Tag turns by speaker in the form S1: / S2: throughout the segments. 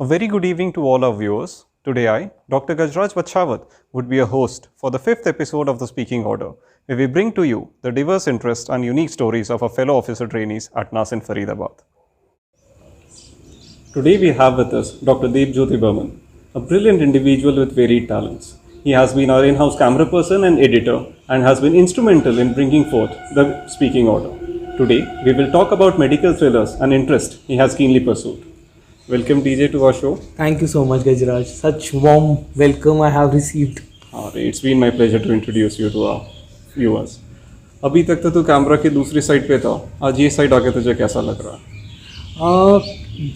S1: A very good evening to all our viewers. Today I, Dr. Gajraj Bachawat, would be a host for the 5th episode of The Speaking Order, where we bring to you the diverse interests and unique stories of our fellow officer trainees at NAS in Faridabad. Today we have with us Dr. Deep Jyoti Burman, a brilliant individual with varied talents. He has been our in-house camera person and editor and has been instrumental in bringing forth The Speaking Order. Today we will talk about medical thrillers, an interest he has keenly pursued. Welcome DJ to our show.
S2: Thank you so much, Gajraj. Such warm welcome I have received.
S1: It's been my pleasure to introduce you to our viewers. अभी तक तो तू camera की दूसरी side पे था, आज ये साइड आके तुझे कैसा लग रहा है?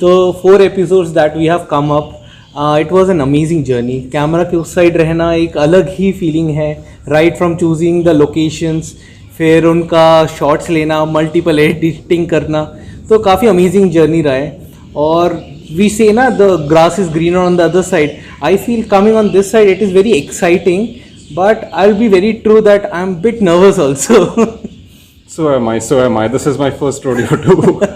S2: The 4 episodes that we have come up, it was an amazing journey. Camera के उस साइड रहना एक अलग ही फीलिंग है. Right from choosing the locations, फिर उनका शॉट्स लेना, मल्टीपल एडिटिंग करना, तो काफ़ी अमेजिंग जर्नी रहा है. और we say na the grass is greener on the other side. I feel coming on this side it is very exciting, but I'll be very true that I'm a bit nervous also.
S1: So am I. This is my first rodeo too.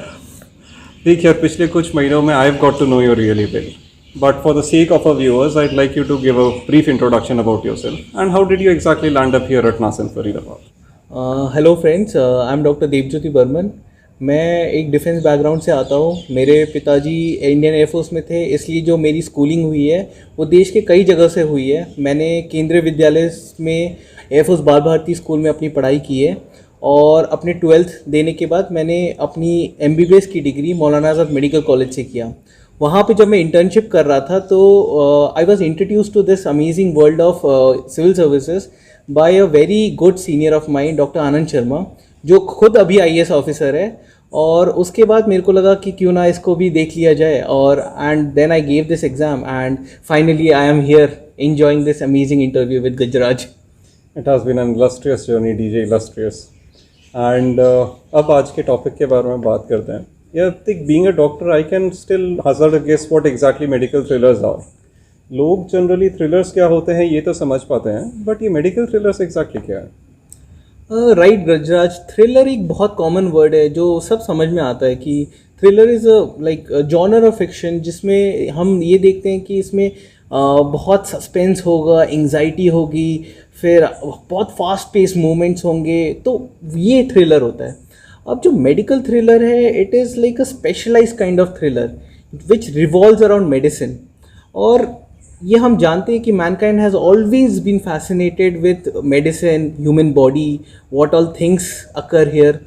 S1: देख यार, पिछले कुछ महीनों में I've got to know you really well. But for the sake of our viewers, I'd like you to give a brief introduction about yourself and how did you exactly land up here at NAS in Faridabad?
S2: Hello friends, I'm Dr. Deepjyoti Burman. मैं एक defence background से आता हूँ. मेरे पिताजी Indian air force में थे, इसलिए जो मेरी स्कूलिंग हुई है वो देश के कई जगह से हुई है. मैंने केंद्रीय विद्यालय में एयरफोर्स बाल भारती स्कूल में अपनी पढ़ाई की है और अपने 12th देने के बाद मैंने अपनी MBBS की डिग्री मौलाना आज़ाद मेडिकल कॉलेज से किया. वहाँ पे जब मैं इंटर्नशिप कर रहा था तो I was introduce to this amazing world of civil services by a very good senior of mine doctor Anand Sharma, जो खुद अभी IAS ऑफिसर है. और उसके बाद मेरे को लगा कि क्यों ना इसको भी देख लिया जाए, और and then I gave this exam and finally I am here enjoying this amazing interview with Gajraj.
S1: It has been an illustrious journey, DJ, illustrious. And अब आज के टॉपिक के बारे में बात करते हैं. Being a doctor, I can still hazard a guess what exactly medical thrillers are. लोग जनरली थ्रिलर्स क्या होते हैं ये तो समझ पाते हैं, बट ये मेडिकल थ्रिलर्स एग्जैक्टली क्या है?
S2: राइट गजराज, थ्रिलर एक बहुत कॉमन वर्ड है जो सब समझ में आता है कि thriller is like genre of fiction, जिसमें हम ये देखते हैं कि इसमें बहुत सस्पेंस होगा, एंग्जाइटी होगी, फिर बहुत फास्ट पेस मूवमेंट्स होंगे, तो ये थ्रिलर होता है. अब जो मेडिकल थ्रिलर है, it is like a specialized kind of thriller which revolves around medicine. और ये हम जानते हैं कि mankind has always been fascinated with medicine, human body, what all things occur here.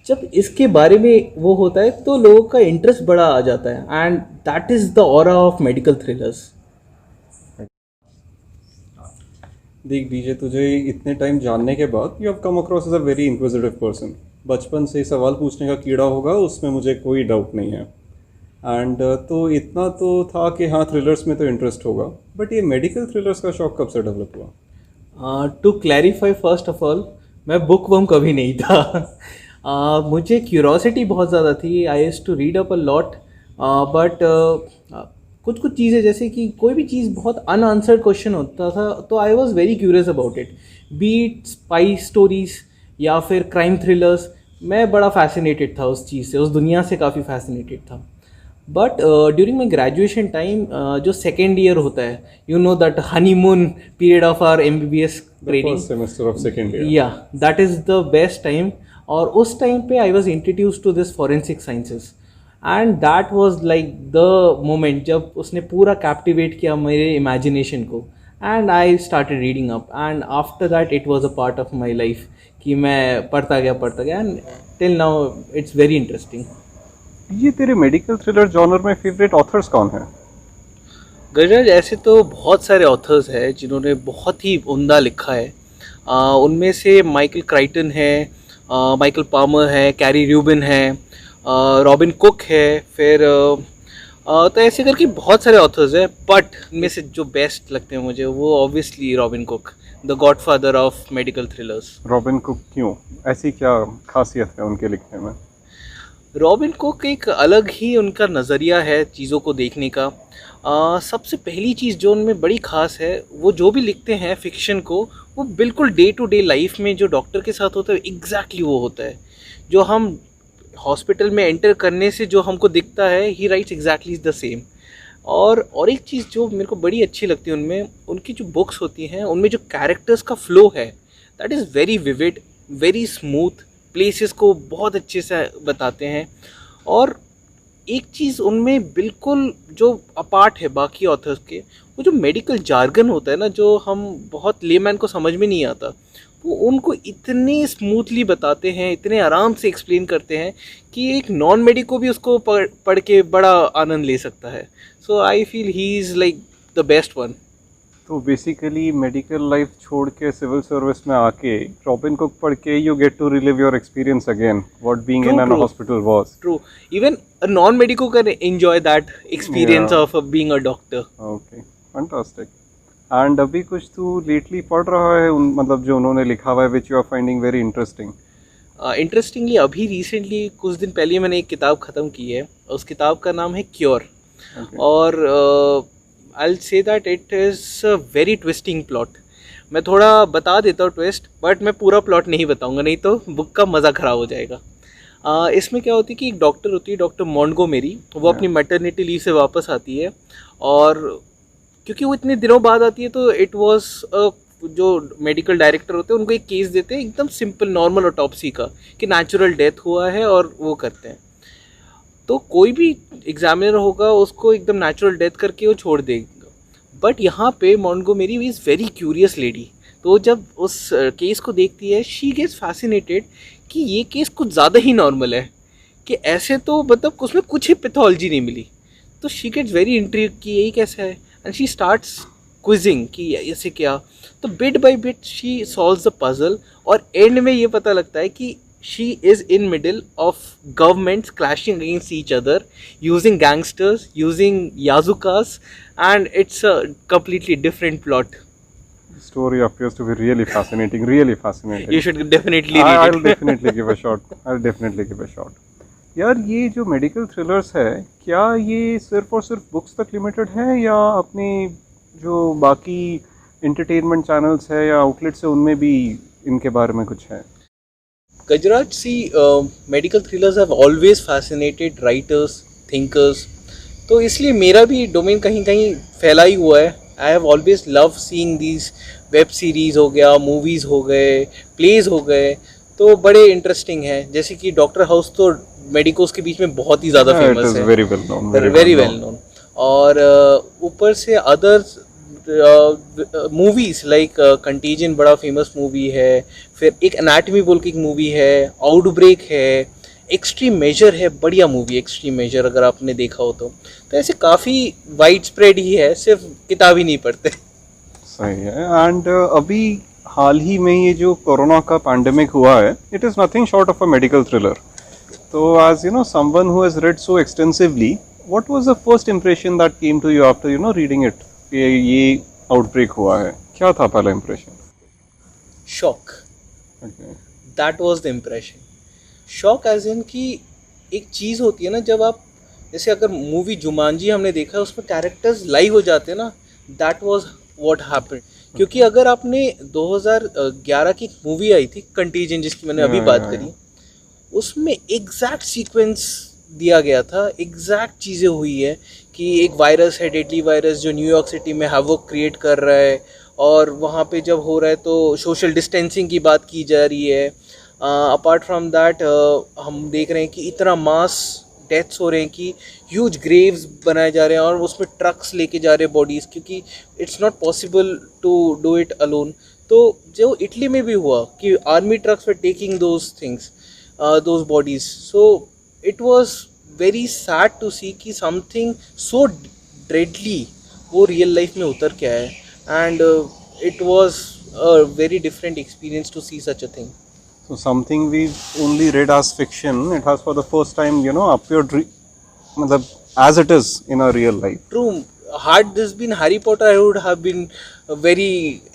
S2: जब इसके बारे में वो होता है तो लोगों का इंटरेस्ट बड़ा आ जाता है, and that is the aura of medical thrillers.
S1: देख डीजे, तुझे इतने टाइम जानने के बाद you have come across as a very inquisitive person. बचपन से सवाल पूछने का कीड़ा होगा, उसमें मुझे कोई डाउट नहीं है. एंड तो इतना तो था कि हाँ, थ्रिलर्स में तो इंटरेस्ट होगा, बट ये मेडिकल थ्रिलर्स का शौक कब से डेवलप हुआ?
S2: To clarify, first of all, मैं बुक वर्म कभी नहीं था. मुझे क्यूरोसिटी बहुत ज़्यादा थी. I used to read up a lot, but कुछ चीज़ें जैसे कि कोई भी चीज़ बहुत अनआंसर्ड क्वेश्चन होता था तो I was very curious about it. Be it spy stories या फिर क्राइम थ्रिलर्स, मैं बड़ा फैसिनेटेड था उस चीज़ से, उस दुनिया से काफ़ी फैसिनेटेड था. But during my graduation time, जो सेकेंड ईयर होता है, you know that honeymoon period of our MBBS training,
S1: semester of second year,
S2: या that is the best time. और उस टाइम पे I was introduce to this forensic sciences, and that was like the moment जब उसने पूरा captivate किया मेरे imagination को, and I started reading up, and after that it was a part of my life कि मैं पढ़ता गया, and till now it's very interesting.
S1: ये तेरे मेडिकल थ्रिलर जॉनर में फेवरेट ऑथर्स कौन हैं?
S2: गजराज, ऐसे तो बहुत सारे ऑथर्स हैं जिन्होंने बहुत ही उम्दा लिखा है. उनमें से माइकल क्राइटन है, माइकल पामर है, कैरी र्यूबिन है, रॉबिन कुक है, फिर तो ऐसे करके बहुत सारे ऑथर्स हैं. बट इनमें से जो बेस्ट लगते हैं मुझे वो obviously robin cook, the godfather of medical thrillers.
S1: Robin cook क्यों? ऐसी क्या खासियत है उनके लिखने में?
S2: रॉबिन कुक एक अलग ही उनका नज़रिया है चीज़ों को देखने का. सबसे पहली चीज़ जो उनमें बड़ी ख़ास है, वो जो भी लिखते हैं फ़िक्शन को, वो बिल्कुल डे टू डे लाइफ में जो डॉक्टर के साथ होता है एग्जैक्टली वो होता है. जो हम हॉस्पिटल में एंटर करने से जो हमको दिखता है, ही राइट्स एग्जैक्टली द सेम. और एक चीज़ जो मेरे को बड़ी अच्छी लगती है उनमें, उनकी जो बुक्स होती हैं उनमें जो कैरेक्टर्स का फ्लो है that is very vivid, very smooth, places को बहुत अच्छे से बताते हैं। और एक चीज़ उनमें बिल्कुल जो अपार्ट है बाकी ऑथर्स के, वो जो मेडिकल जार्गन होता है ना, जो हम बहुत लेमैन को समझ में नहीं आता, वो उनको इतने स्मूथली बताते हैं, इतने आराम से एक्सप्लेन करते हैं कि एक नॉन मेडिको भी उसको पढ़ के बड़ा आनंद ले सकता है। So I feel he is like the best one.
S1: तो बेसिकली मेडिकल लाइफ छोड़ के सिविल सर्विस में आके रॉबिन कुक पढ़ के you get to relive your experience again what being in an hospital was.
S2: True, even a non medico can enjoy that experience of being a doctor.
S1: Okay, fantastic. And अभी कुछ तू lately पढ़ रहा है उन मतलब जो उन्होंने लिखा हुआ है which you are finding very interesting?
S2: Interestingly अभी रिसेंटली कुछ दिन पहले मैंने एक किताब ख़त्म की है, उस किताब का नाम है क्योर। और I will say that it is a very twisting plot. मैं थोड़ा बता देता हूँ ट्विस्ट, बट मैं पूरा प्लॉट नहीं बताऊँगा, नहीं तो बुक का मज़ा ख़राब हो जाएगा। इसमें क्या होती है कि एक डॉक्टर होती है, डॉक्टर मॉन्टगोमेरी, वो अपनी मैटरनिटी लीव से वापस आती है। और क्योंकि वो इतने दिनों बाद आती है तो इट वाज जो मेडिकल डायरेक्टर होते हैं उनको एक केस देते हैं एकदम सिंपल नॉर्मल ऑटोप्सी का, कि नेचुरल डेथ हुआ है और वो करते हैं। तो कोई भी एग्जामिनर होगा उसको एकदम नेचुरल डेथ करके वो छोड़ देगा। बट यहाँ पे Montgomery is very curious lady, तो जब उस केस को देखती है शी गेट्स फैसिनेटेड कि ये केस कुछ ज़्यादा ही नॉर्मल है, कि ऐसे तो मतलब उसमें कुछ ही पैथोलॉजी नहीं मिली। तो शी गेट्स वेरी इंट्रिग कि यही कैसा है, एंड शी स्टार्ट्स क्विजिंग कि ऐसे क्या। तो bit by bit she solves the puzzle, और एंड में ये पता लगता है कि she is in middle of governments clashing against each other, using gangsters, using yazukas, and it's a completely different plot.
S1: Story appears to be really fascinating, really fascinating.
S2: You should definitely read
S1: I'll
S2: it.
S1: definitely give a shot. I'll definitely give a shot. यार ये जो medical thrillers है, क्या ये सिर्फ और सिर्फ books तक लिमिटेड है या अपने जो बाकी एंटरटेनमेंट चैनल्स है या आउटलेट्स है उनमें भी इनके बारे में कुछ है?
S2: Gajraj, see, medical thrillers have always fascinated writers, thinkers. तो इसलिए मेरा भी डोमेन कहीं कहीं फैला ही हुआ है। I have always love seeing these web series हो गया, मूवीज़ हो गए, प्लेज हो गए, तो बड़े इंटरेस्टिंग है। जैसे कि डॉक्टर हाउस तो मेडिकोस के बीच में बहुत ही ज़्यादा फेमस है, वेरी वेल नोन। और ऊपर से अदर्स मूवीज लाइक कंटेजियन बड़ा फेमस मूवी है, फिर एक एनाटमी बोल के एक मूवी है, आउटब्रेक है, एक्सट्रीम मेजर है, बढ़िया मूवी एक्सट्रीम मेजर, अगर आपने देखा हो तो ऐसे काफ़ी वाइड स्प्रेड ही है, सिर्फ किताब ही नहीं पढ़ते।
S1: सही है। एंड अभी हाल ही में ये जो कोरोना का पैंडेमिक हुआ है, it is nothing short of a medical thriller. तो as you know someone who has read so extensively, what was the first impression that came to you after you know reading it? ये outbreak हुआ है, क्या था पहला impression?
S2: Shock, that was the impression. Shock as in कि एक चीज़ होती है ना, जब आप जैसे अगर मूवी जुमांजी हमने देखा है उसमें कैरेक्टर्स लाइव हो जाते हैं ना, दैट वाज व्हाट हैपेंड। क्योंकि अगर आपने 2011 की मूवी आई थी कंटेजियन, जिसकी मैंने अभी बात करी, उसमें एग्जैक्ट सीक्वेंस दिया गया था, एग्जैक्ट चीज़ें हुई है कि एक वायरस है, डेडली वायरस, जो न्यूयॉर्क सिटी में हैवोक क्रिएट कर रहा है, और वहाँ पे जब हो रहा है तो सोशल डिस्टेंसिंग की बात की जा रही है। अपार्ट फ्रॉम दैट हम देख रहे हैं कि इतना मास डेथ्स हो रहे हैं कि ह्यूज ग्रेव्स बनाए जा रहे हैं, और उसमें ट्रक्स लेके जा रहे हैं बॉडीज़, क्योंकि it's not possible to do it alone. तो जो इटली में भी हुआ कि army trucks were taking those things, those bodies, so it was very sad to see कि समथिंग सो ड्रेडली वो रियल लाइफ में उतर के आया है, and it was a very different experience to see such a thing.
S1: So something we've only read as fiction, it has for the first time, you know, appeared matlab, as it is in our real life.
S2: True. Had this been Harry Potter, I would have been very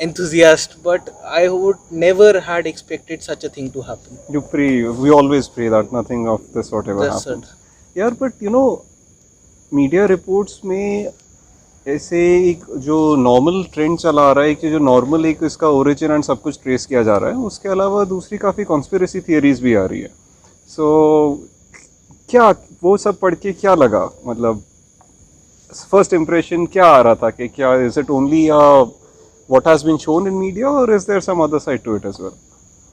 S2: enthusiastic, but I would never had expected such a thing to happen.
S1: You pray, we always pray that nothing of this whatever happens. Yeah, but you know, media reports में ऐसे एक जो normal trend चला आ रहा है कि जो normal एक इसका ओरिजिन एंड सब कुछ ट्रेस किया जा रहा है, उसके अलावा दूसरी काफ़ी कॉन्स्पिरेसी थियरीज भी आ रही है। सो क्या वो सब पढ़ के क्या लगा, मतलब फर्स्ट इम्प्रेशन क्या आ रहा था कि क्या is it only what has been shown in media और is there some other side to it as well?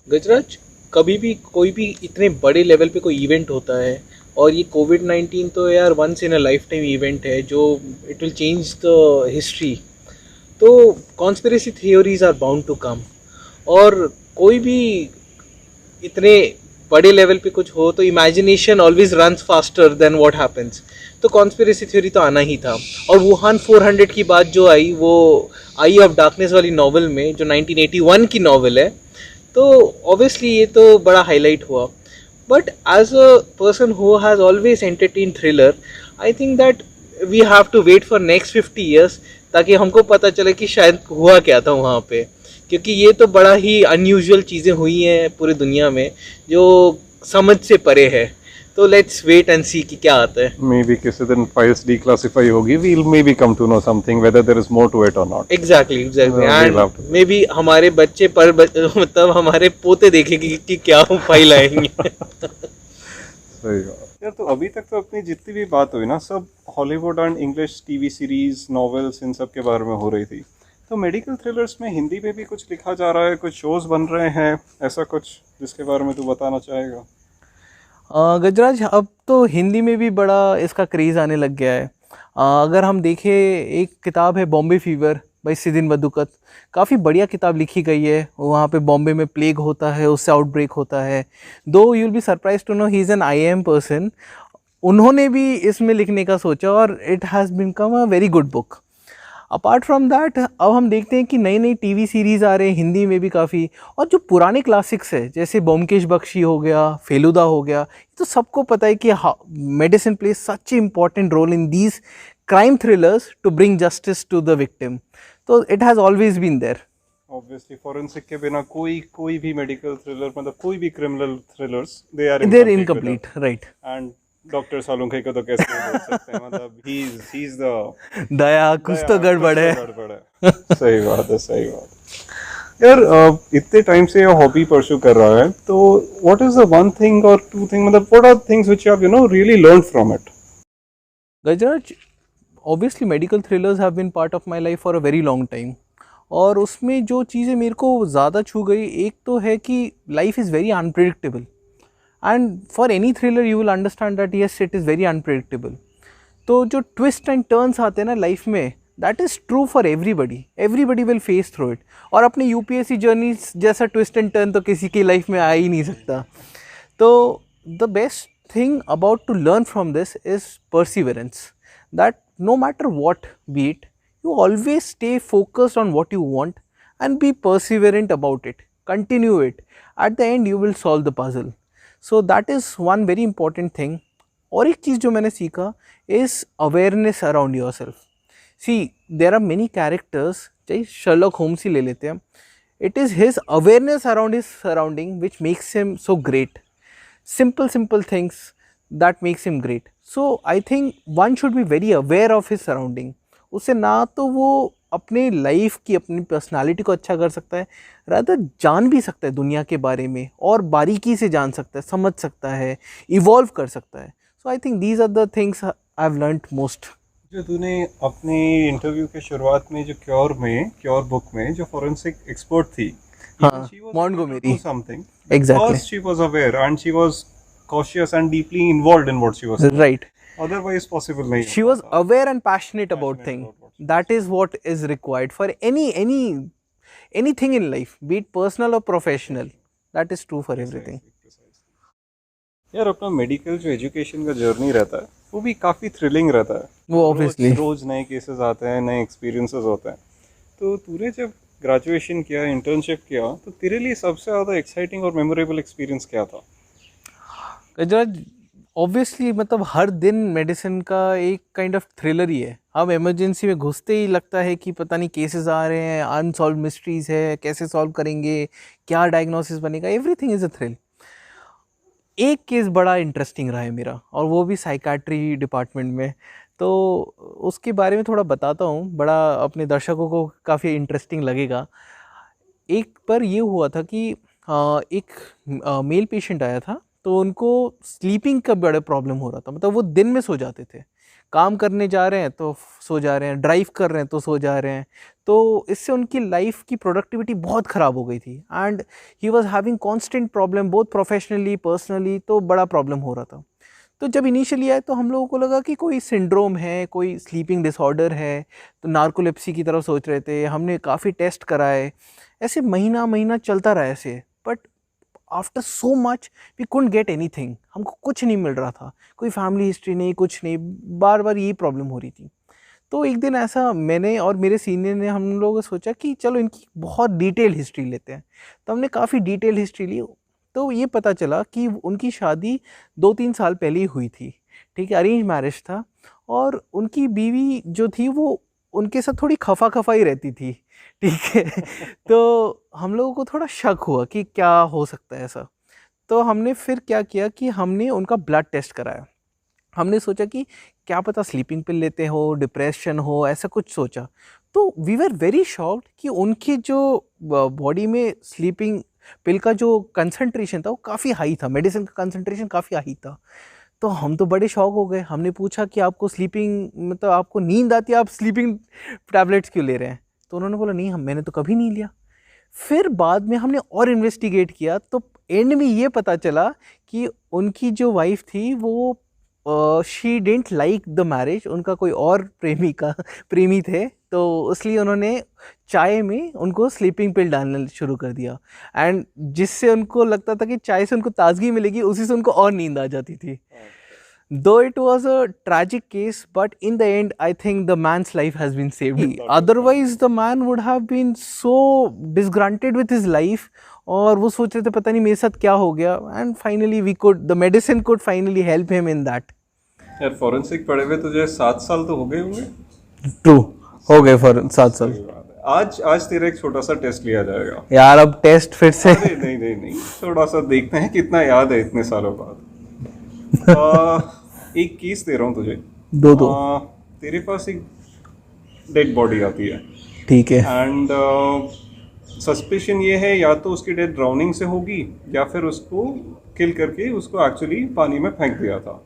S2: Gajraj, कभी भी कोई भी इतने बड़े लेवल पे कोई इवेंट होता है, और ये कोविड-19 तो यार once in a lifetime event है जो it will change the history. तो conspiracy theories are bound to come, और कोई भी इतने बड़े लेवल पे कुछ हो तो imagination always runs faster than what happens. तो कॉन्स्पिरेसी थ्योरी तो आना ही था। और वुहान 400 की बात जो आई, वो आई ऑफ डार्कनेस वाली नॉवल में, जो 1981 की नॉवल है, तो ऑब्वियसली ये तो बड़ा हाईलाइट हुआ। But as a person who has always entertain thriller, I think that we have to wait for next 50 years ताकि हमको पता चले कि शायद हुआ क्या था वहाँ पे, क्योंकि ये तो बड़ा ही अनयूजुअल चीज़ें हुई हैं पूरी दुनिया में जो समझ से परे है। तो लेट्स वेट एंड सी कि क्या आता है।
S1: मे बी किसी दिन फाइल्स डिक्लासिफाई होगी, we'll maybe come to know something whether there is more to it और not.
S2: Exactly exactly,
S1: we'll
S2: and
S1: have to
S2: maybe हमारे बच्चे पर मतलब हमारे पोते देखेंगे कि क्या फाइल आएंगे।
S1: सही बात यार। तो अभी तक तो अपनी जितनी भी बात हुई ना, सब Hollywood and English TV series, novels, इन सब के बारे में हो रही थी। तो मेडिकल थ्रिलर्स में हिंदी में भी कुछ लिखा जा रहा है, कुछ शोज बन रहे हैं, ऐसा कुछ जिसके बारे में तू बताना चाहेगा?
S2: गजराज, अब तो हिंदी में भी बड़ा इसका क्रेज़ आने लग गया है। अगर हम देखें, एक किताब है बॉम्बे फीवर बाई सिदिन बदुकत, काफ़ी बढ़िया किताब लिखी गई है। वहाँ पे बॉम्बे में प्लेग होता है, उससे आउटब्रेक होता है। Though you will be surprise to know he is an IIM person. उन्होंने भी इसमें लिखने का सोचा और it has become a very good book. Apart from that, अब हम देखते हैं कि नई नई टीवी सीरीज़ आ रहे हैं हिंदी में भी काफ़ी, और जो पुराने क्लासिक्स है जैसे ब्योमकेश बख्शी हो गया, फेलुदा हो गया, तो सबको पता है कि medicine plays such a important role in these crime thrillers to bring justice to the victim. तो it has always been there.
S1: Obviously forensic के बिना कोई भी मेडिकल थ्रिलर, मतलब कोई भी criminal thrillers, they are
S2: there
S1: incomplete
S2: incomplete, right.
S1: And doctor Salunkhe को तो कैसे बोल सकते हैं, मतलब ही इज द
S2: दया, कुछ तो गड़बड़ है।
S1: गड़बड़ है। सही बात है, सही बात यार। इतने टाइम से ये हॉबी परस्यू कर रहा है, तो what is the one thing और टू थिंग, मतलब what are things which you have really learn from it?
S2: Gajraj, obviously medical thrillers have been part of my life for a very long time, और उसमें जो चीज़ें मेरे को ज़्यादा छू गई, एक तो है कि life is very unpredictable, and for any thriller you will understand that yes it is very unpredictable. तो जो ट्विस्ट एंड टर्न्स आते हैं ना लाइफ में, that is true for everybody will face through it. और अपने UPSC जर्नी जैसा twist and turn तो किसी की लाइफ में आ ही नहीं सकता। तो the best thing about to learn from this is perseverance, that no matter what be it, you always stay focused on what you want and be perseverant about it, continue it. At the end you will solve the puzzle. So that is one very important thing. और एक चीज़ जो मैंने सीखा is awareness around yourself. See, there are many characters, चाहे Sherlock Holmes ही ले लेते हैं, it is his awareness around his surrounding which makes him so great. Simple things that makes him great. So I think one should be very aware of his surrounding. उससे ना तो वो अपने life की, अपनी पर्सनालिटी को अच्छा कर सकता है, रादर जान भी सकता है दुनिया के बारे में, और बारीकी से जान सकता है, समझ सकता है, इवॉल्व कर सकता है। So I think these are the things I have learned most.
S1: जो तूने अपने इंटरव्यू के शुरुआत में जो क्योर बुक में जो फॉरेंसिक एक्सपर्ट थी,
S2: हाँ, Montgomery.
S1: something
S2: Exactly.
S1: because she was aware and she was cautious and deeply involved in what she was doing.
S2: Right.
S1: Otherwise possible नहीं
S2: She was aware and passionate about
S1: Passionate
S2: thing.
S1: about what she
S2: That is what is required for anything in life, be it personal or professional. That is true for everything.
S1: यार अपना medical जो education का journey रहता है वो भी काफ़ी thrilling रहता है।
S2: वो obviously.
S1: रोज नए केसेस आते हैं, नए एक्सपीरियंसेस होते हैं। तो तूने जब ग्रेजुएशन किया, इंटर्नशिप किया, तो तेरे लिए सबसे ज़्यादा एक्साइटिंग और मेमोरेबल एक्सपीरियंस क्या था?
S2: गजराज, ऑब्वियसली मतलब हर दिन मेडिसिन का एक काइंड ऑफ थ्रिलर ही है। हम इमरजेंसी में घुसते ही लगता है कि पता नहीं केसेस आ रहे हैं, अनसॉल्व मिस्ट्रीज है, कैसे सॉल्व करेंगे, क्या डायग्नोसिस बनेगा, एवरीथिंग इज़ अ थ्रिल। एक केस बड़ा इंटरेस्टिंग रहा है मेरा, और वो भी साइकाट्री डिपार्टमेंट में। तो उसके बारे में थोड़ा बताता हूँ, बड़ा अपने दर्शकों को काफ़ी इंटरेस्टिंग लगेगा। एक बार ये हुआ था कि एक मेल पेशेंट आया था, तो उनको स्लीपिंग का बड़ा प्रॉब्लम हो रहा था, मतलब वो दिन में सो जाते थे, काम करने जा रहे हैं तो सो जा रहे हैं, ड्राइव कर रहे हैं तो सो जा रहे हैं। तो इससे उनकी लाइफ की प्रोडक्टिविटी बहुत ख़राब हो गई थी and he was having constant problem both professionally personally, तो बड़ा प्रॉब्लम हो रहा था। तो जब इनिशियली आए तो हम लोगों को लगा कि कोई सिंड्रोम है, कोई स्लीपिंग डिसऑर्डर है, तो नार्कोलेप्सी की तरफ सोच रहे थे। हमने काफ़ी टेस्ट कराए, ऐसे महीना महीना चलता रहा ऐसे, but after so much we couldn't get anything, हमको कुछ नहीं मिल रहा था, कोई फैमिली हिस्ट्री नहीं, कुछ नहीं, बार बार यही प्रॉब्लम हो रही थी। तो एक दिन ऐसा मैंने और मेरे सीनियर ने हम लोगों ने सोचा कि चलो इनकी बहुत डिटेल हिस्ट्री लेते हैं। तो हमने काफ़ी डिटेल हिस्ट्री ली, तो ये पता चला कि उनकी शादी 2-3 साल पहले ही हुई थी, ठीक है, अरेंज मैरिज था। और उनकी बीवी जो थी वो उनके साथ थोड़ी खफा खफा ही रहती थी, ठीक है। तो हम लोगों को थोड़ा शक हुआ कि क्या हो सकता है ऐसा। तो हमने फिर क्या किया कि हमने उनका ब्लड टेस्ट कराया। हमने सोचा कि क्या पता स्लीपिंग पिल लेते हो, डिप्रेशन हो, ऐसा कुछ सोचा। तो वी वर वेरी शॉक्ड कि उनके जो बॉडी में स्लीपिंग पिल का जो कंसंट्रेशन था वो काफ़ी हाई था, मेडिसिन का कंसंट्रेशन काफ़ी हाई था। तो हम तो बड़े शॉक हो गए। हमने पूछा कि आपको स्लीपिंग मतलब आपको नींद आती है, आप स्लीपिंग टैबलेट्स क्यों ले रहे हैं? तो उन्होंने बोला नहीं, हम मैंने तो कभी नहीं लिया। फिर बाद में हमने और इन्वेस्टिगेट किया तो एंड में ये पता चला कि उनकी जो वाइफ थी वो she didn't like the marriage, उनका कोई और प्रेमी थे, तो इसलिए उन्होंने चाय में उनको स्लीपिंग पिल डालना शुरू कर दिया। एंड जिससे उनको लगता था कि चाय से उनको ताजगी मिलेगी, उसी से उनको और नींद आ जाती थी। Though it was a tragic case, but in the end, I think the man's life has been saved. Otherwise, the man would have been so disgruntled with his life, और वो सोच रहे थे पता नहीं मेरे साथ क्या हो गया। And finally, the medicine could finally help him in that.
S1: यार फॉरेंसिक पढ़े हुए तुझे 7 साल तो हो गए होंगे।
S2: True, हो गए for 7 साल।
S1: सही बात है। आज तेरा एक छोटा सा टेस्ट लिया जाएगा।
S2: यार अब टेस्ट फिर से
S1: अरे नहीं नहीं नहीं, थोड़ा सा देखते हैं कितना याद है इतने सालों बाद। एक केस दे रहा हूँ तुझे।
S2: दो
S1: तेरे पास एक डेड बॉडी आती है,
S2: ठीक है।
S1: एंड सस्पिशन ये है या तो उसकी डेथ ड्राउनिंग से होगी या फिर उसको किल करके उसको एक्चुअली पानी में फेंक दिया था।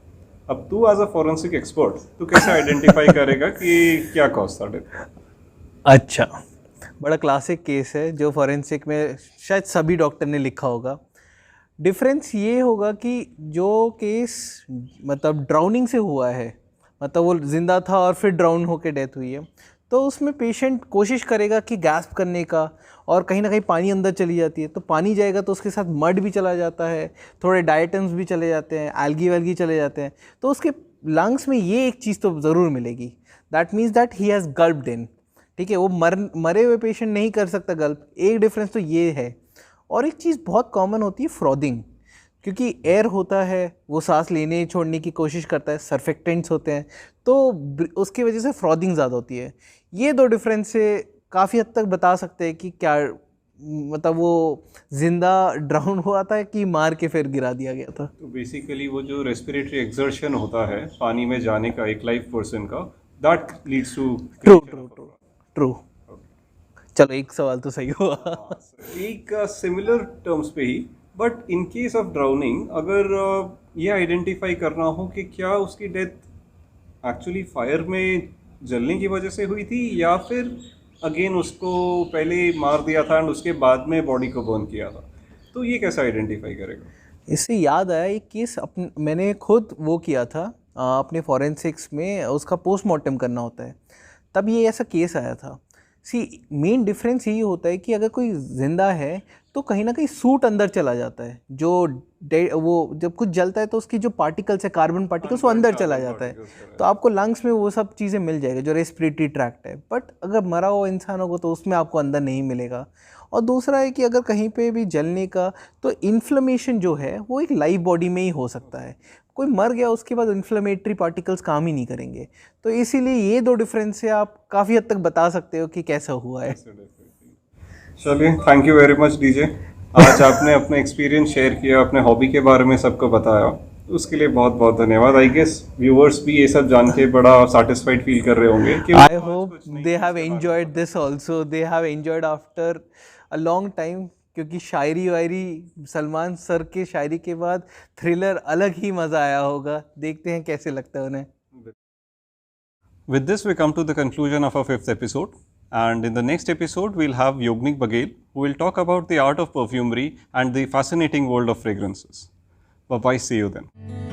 S1: अब तू एज अ फॉरेंसिक एक्सपर्ट तू कैसे आइडेंटिफाई करेगा कि क्या कॉज था डेथ?
S2: अच्छा, बड़ा क्लासिक केस है जो फॉरेंसिक में शायद सभी डॉक्टर ने लिखा होगा। डिफरेंस ये होगा कि जो केस मतलब ड्राउनिंग से हुआ है, मतलब वो ज़िंदा था और फिर ड्राउन होकर डेथ हुई है, तो उसमें पेशेंट कोशिश करेगा कि गैस्प करने का, और कहीं ना कहीं पानी अंदर चली जाती है, तो पानी जाएगा तो उसके साथ मड भी चला जाता है, थोड़े डाइटम्स भी चले जाते हैं, एल्गी वेल्गी चले जाते हैं, तो उसके लंग्स में ये एक चीज़ तो ज़रूर मिलेगी, that means that he has gulped in, ठीक है। वो मरे हुए पेशेंट नहीं कर सकता गल्प, एक डिफरेंस तो ये है। और एक चीज़ बहुत कॉमन होती है फ्रॉदिंग, क्योंकि एयर होता है वो सांस लेने छोड़ने की कोशिश करता है, सर्फेक्टेंट्स होते हैं, तो उसकी वजह से फ्रॉदिंग ज़्यादा होती है। ये दो डिफरेंस से काफ़ी हद तक बता सकते हैं कि क्या मतलब वो जिंदा ड्राउन हुआ था कि मार के फिर गिरा दिया गया था।
S1: तो बेसिकली वो जो रेस्पिरेटरी एक्सर्शन होता है पानी में जाने का एक लाइव पर्सन का, दैट लीड्स टू
S2: ट्रू। चलो एक सवाल तो सही हुआ।
S1: एक सिमिलर टर्म्स पे ही, but in case of drowning अगर ये आइडेंटिफाई करना हो कि क्या उसकी डेथ एक्चुअली फायर में जलने की वजह से हुई थी या फिर अगेन उसको पहले मार दिया था एंड उसके बाद में बॉडी को बर्न किया था, तो ये कैसे आइडेंटिफाई करेगा?
S2: इससे याद आया एक केस मैंने खुद वो किया था अपने फॉरेंसिक्स में, उसका पोस्टमार्टम करना होता है, तब ये ऐसा केस आया था। सी मेन डिफरेंस यही होता है कि अगर कोई ज़िंदा है तो कहीं ना कहीं सूट अंदर चला जाता है, जो वो जब कुछ जलता है तो उसकी जो पार्टिकल्स है, कार्बन पार्टिकल्स, वो अंदर चला जाता है, तो आपको लंग्स में वो सब चीज़ें मिल जाएगा जो रेस्पिरेटरी ट्रैक्ट है। बट अगर मरा हुआ इंसान होगा तो उसमें आपको अंदर नहीं मिलेगा। और दूसरा है कि अगर कहीं पे भी जलने का, तो इन्फ्लेमेशन जो है वो एक लाइव बॉडी में ही हो सकता है, कोई मर गया उसके बाद इन्फ्लेमेटरी पार्टिकल्स काम ही नहीं करेंगे। तो इसीलिए ये दो डिफरेंस से आप काफ़ी हद तक बता सकते हो कि कैसा हुआ है।
S1: चलिए, thank you very much DJ. आज आपने अपना एक्सपीरियंस शेयर किया, अपने हॉबी के बारे में सबको बताया, उसके लिए बहुत बहुत धन्यवाद। आई गेस व्यूअर्स भी ये सब जान के बड़ा सैटिस्फाइड फील कर रहे होंगे कि
S2: I hope they have enjoyed this also, they have enjoyed after a long time, क्योंकि शायरी वायरी, सलमान सर के शायरी के बाद थ्रिलर अलग ही मज़ा आया होगा। देखते हैं कैसे लगता है उन्हें।
S1: With this, we come to the conclusion of our 5th episode. And in the next episode, we'll have Yognik Baghel, who will talk about the art of perfumery and the fascinating world of fragrances. Bye bye, see you then.